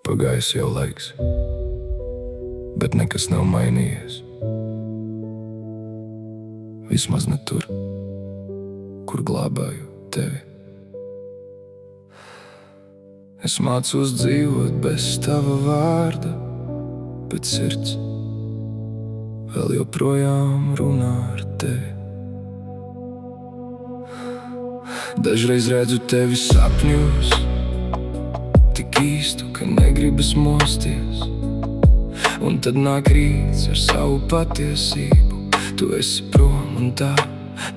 Pagājis jau laiks, bet nekas nav mainījies. Vismaz ne tur, kur glābāju tevi. Es mācos dzīvot bez tava vārda, bet sirds vēl joprojām runā ar tevi. Dažreiz redzu tevi sapņos, tik īstu, ka negribas mosties. Un tad nāk rīts ar savu patiesību. Tu esi prom un tā,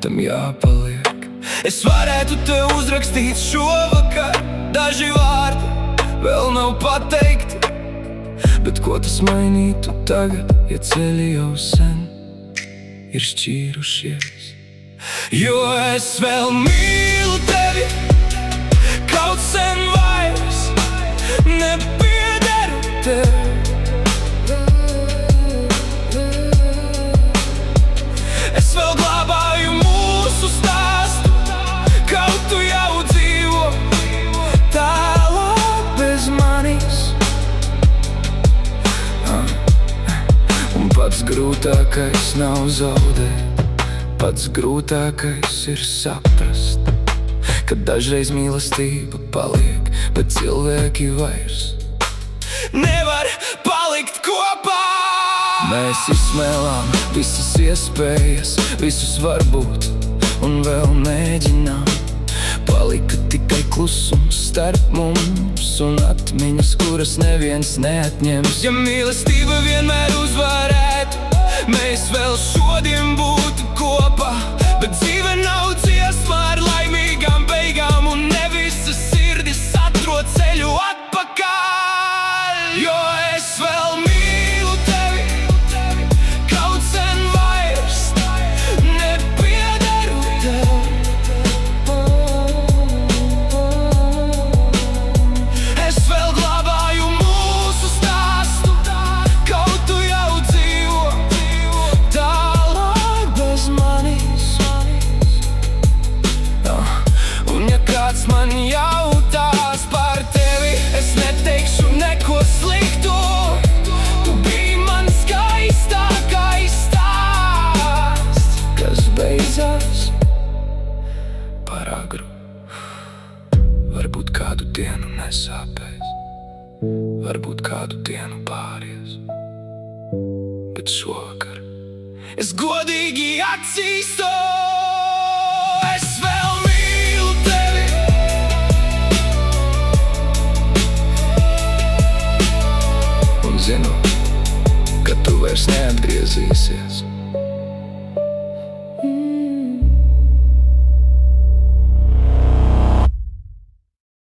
tam jāpaliek. Es varētu te uzrakstīt šovakar, daži vārdi vēl nav pateikti. Bet ko tas mainītu tagad, ja ceļi jau sen ir šķīrušies? Jo es vēl mīlu tevi, kaut sen vairs nepiederu tev. Es vēl glābāju mūsu stāstu, kaut tu jau dzīvo tālāk bez manis. Un pats grūtākais nav zaudēt, pats grūtākais ir saprast, ka dažreiz mīlestība paliek, bet cilvēki vairs nevar palikt kopā. Mēs izsmēlām visas iespējas, visus varbūt, un vēl mēģinām. Palika tikai klusums starp mums un atmiņas, kuras neviens neatņems. Ja mīlestība vienmēr uzvarētu, mēs vēl šodien būtu kopā. Bet dzīve nav dziesma ar laimīgām beigām, un ne visas sirdis atrod ceļu atpakaļ. Jo es vēl mīlu tevi, kaut sen vairs nepiederu tev. Es vēl glābāju mūsu stāstu, kaut tu jau dzīvo tālāk bez manis. Un ja kāds man jautās par tevi, es neteikšu neko sliktu. Tu biji man skaistākais stāsts, kas beidzās par agru. Varbūt kādu dienu nesāpēs, varbūt kādu dienu pāries, bet šovakar es godīgi atzīstu, es vēl mīlu tevi. Un zinu, ka tu vairs neatgriezīsies.